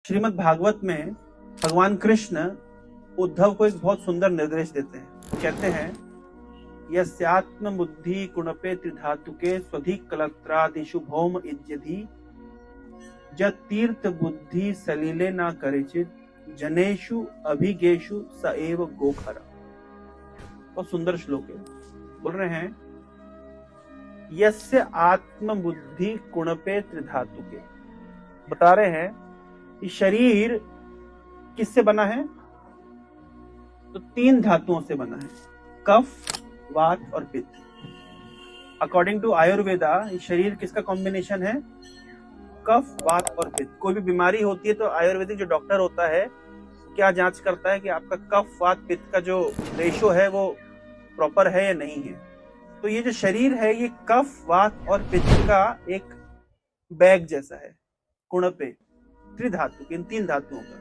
श्रीमद् भागवत में भगवान कृष्ण उद्धव को एक बहुत सुंदर निर्देश देते हैं। कहते हैं यस्यात्म बुद्धि कुणपे त्रिधातुके स्वधि कलत्रादिषु भौम इज्यधि ज तीर्थ बुद्धि सलीले न करेचित जनेषु अभिगेषु स एव गोखरा। बहुत सुंदर श्लोक है। बोल रहे हैं यस्य आत्म बुद्धि कुणपे त्रिधातुके। बता रहे हैं कि शरीर किससे बना है? तो 3 धातुओं से बना है, कफ, वात और पित्त। अकॉर्डिंग टू आयुर्वेदा शरीर किसका कॉम्बिनेशन है? कफ, वात और पित्त। कोई भी बीमारी होती है तो आयुर्वेदिक जो डॉक्टर होता है क्या जांच करता है कि आपका कफ, वात, पित्त का जो रेशो है वो प्रॉपर है या नहीं है। तो ये जो शरीर है ये कफ, वात और पित्त का एक बैग जैसा है, कुणपे, त्रिधातु, इन 3 धातुओं का।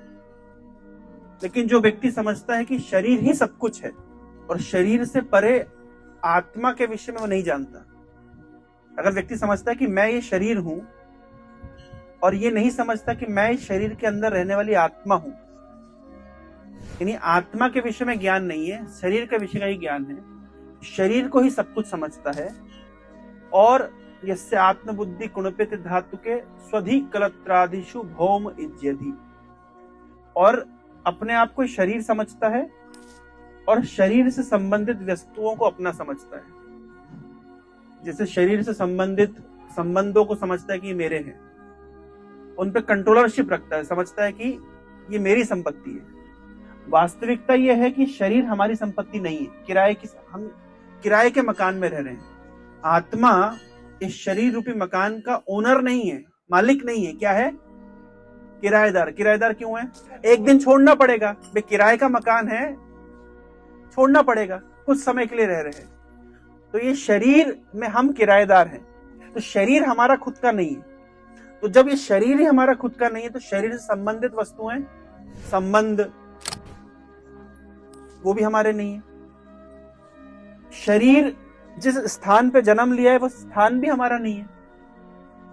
लेकिन जो व्यक्ति समझता है कि शरीर ही सब कुछ है और शरीर से परे आत्मा के विषय में वो नहीं जानता। अगर व्यक्ति समझता है कि मैं ये शरीर हूं और ये नहीं समझता कि मैं इस शरीर के अंदर रहने वाली आत्मा हूं, यानी आत्मा के विषय में ज्ञान नहीं है, शरीर के विषय का ही ज्ञान है, शरीर को ही सब कुछ समझता है। और यस्य आत्मबुद्धि कुणपित धातु के स्वधि कलत्रादिषु भौम इज्यधि, और अपने आप को शरीर समझता है और शरीर से संबंधित वस्तुओं को अपना समझता है। जैसे शरीर से संबंधित संबंधों को समझता है कि ये मेरे हैं, उन पे कंट्रोलरशिप रखता है, समझता है कि ये मेरी संपत्ति है। वास्तविकता यह है कि शरीर हमारी संपत्ति नहीं है, हम किराए के मकान में रह रहे हैं। आत्मा इस शरीर रूपी मकान का ओनर नहीं है, मालिक नहीं है। क्या है? किराएदार। किराएदार क्यों है? एक दिन छोड़ना पड़ेगा, भाई किराए का मकान है, छोड़ना पड़ेगा, कुछ समय के लिए रह रहे हैं। तो ये शरीर में हम किराएदार हैं, तो शरीर हमारा खुद का नहीं है। तो जब ये शरीर ही हमारा खुद का नहीं है तो शरीर से संबंधित वस्तुएं, संबंध, वो भी हमारे नहीं है। शरीर जिस स्थान पे जन्म लिया है वो स्थान भी हमारा नहीं है।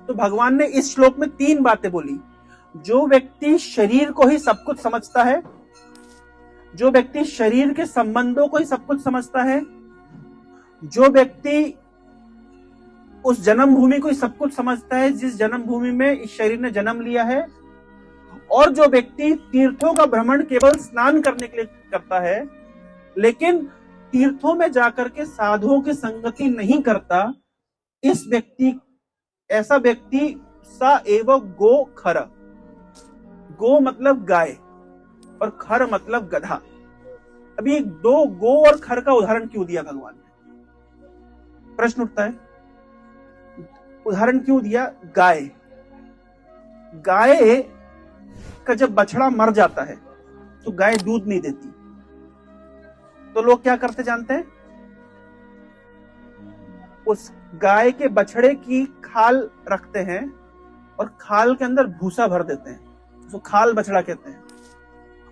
तो भगवान ने इस श्लोक में 3 बातें बोली। जो व्यक्ति शरीर को ही सब कुछ समझता है, जो व्यक्ति शरीर के संबंधों को ही सब कुछ समझता है, जो व्यक्ति उस जन्म भूमि को ही सब कुछ समझता है जिस जन्म भूमि में इस शरीर ने जन्म लिया है, और जो व्यक्ति तीर्थों का भ्रमण केवल स्नान करने के लिए करता है लेकिन तीर्थों में जाकर के साधुओं की संगति नहीं करता, ऐसा व्यक्ति सा एव गो खर। गो मतलब गाय और खर मतलब गधा। अभी 2 गो और खर का उदाहरण क्यों दिया भगवान ने? प्रश्न उठता है, उदाहरण क्यों दिया? गाय का जब बछड़ा मर जाता है तो गाय दूध नहीं देती, तो लोग क्या करते जानते हैं? उस गाय के बछड़े की खाल रखते हैं और खाल के अंदर भूसा भर देते हैं, उसको खाल बछड़ा कहते हैं,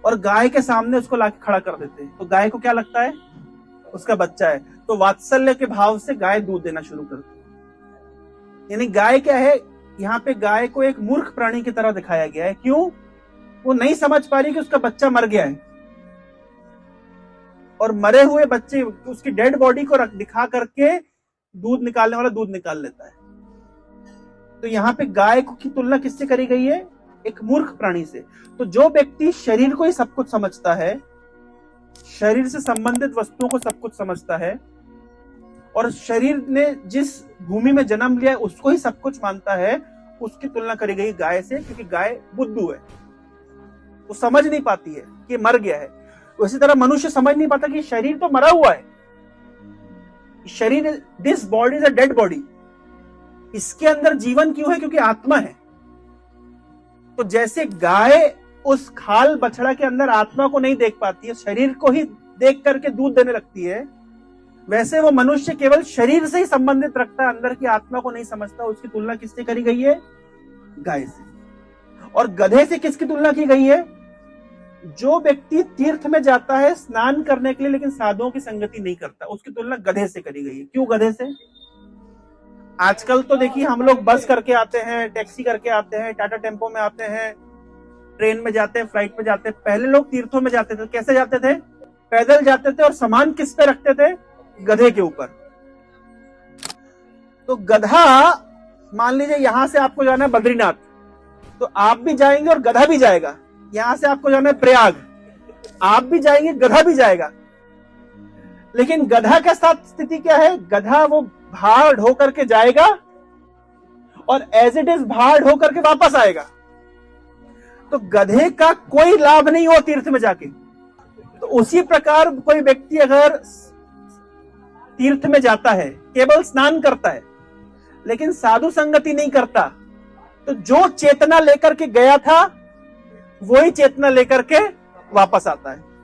और गाय के सामने उसको लाके खड़ा कर देते हैं। तो गाय को क्या लगता है? उसका बच्चा है। तो वात्सल्य के भाव से गाय दूध देना शुरू करती है। यानी गाय क्या है? यहाँ पे गाय को एक मूर्ख प्राणी की तरह दिखाया गया है। क्यों? वो नहीं समझ पा रही कि उसका बच्चा मर गया है और मरे हुए बच्चे, उसकी डेड बॉडी को दिखा करके दूध निकालने वाला दूध निकाल लेता है। तो यहाँ पे गाय की तुलना किससे करी गई है? एक मूर्ख प्राणी से। तो जो व्यक्ति शरीर को ही सब कुछ समझता है, शरीर से संबंधित वस्तुओं को सब कुछ समझता है और शरीर ने जिस भूमि में जन्म लिया है उसको ही सब कुछ मानता है, उसकी तुलना करी गई गाय से, क्योंकि गाय बुद्धू है, वो समझ नहीं पाती है कि मर गया है। उसी तरह मनुष्य समझ नहीं पाता कि शरीर तो मरा हुआ है, शरीर, this body is a dead body, इसके अंदर जीवन क्यों है? क्योंकि आत्मा है। तो जैसे गाय उस खाल बछड़ा के अंदर आत्मा को नहीं देख पाती है, शरीर को ही देख करके दूध देने लगती है, वैसे वो मनुष्य केवल शरीर से ही संबंधित रखता है, अंदर की आत्मा को नहीं समझता। उसकी तुलना किससे करी गई है? गाय से। और गधे से किसकी तुलना की गई है? जो व्यक्ति तीर्थ में जाता है स्नान करने के लिए लेकिन साधुओं की संगति नहीं करता, उसकी तुलना गधे से करी गई है। क्यों गधे से? आजकल तो देखिए हम लोग बस करके आते हैं, टैक्सी करके आते हैं, टाटा टेम्पो में आते हैं, ट्रेन में जाते हैं, फ्लाइट में जाते हैं। पहले लोग तीर्थों में जाते थे, कैसे जाते थे? पैदल जाते थे, और सामान किस पे रखते थे? गधे के ऊपर। तो गधा, मान लीजिए यहां से आपको जाना है बद्रीनाथ, तो आप भी जाएंगे और गधा भी जाएगा। यहां से आपको जाना है प्रयाग, आप भी जाएंगे, गधा भी जाएगा। लेकिन गधा के साथ स्थिति क्या है? गधा वो भाड़ ढो करके जाएगा और एज इट इज भाड़ ढो करके वापस आएगा। तो गधे का कोई लाभ नहीं हो तीर्थ में जाके। तो उसी प्रकार कोई व्यक्ति अगर तीर्थ में जाता है, केवल स्नान करता है, लेकिन साधु संगति नहीं करता, तो जो चेतना लेकर के गया था वही चेतना लेकर के वापस आता है।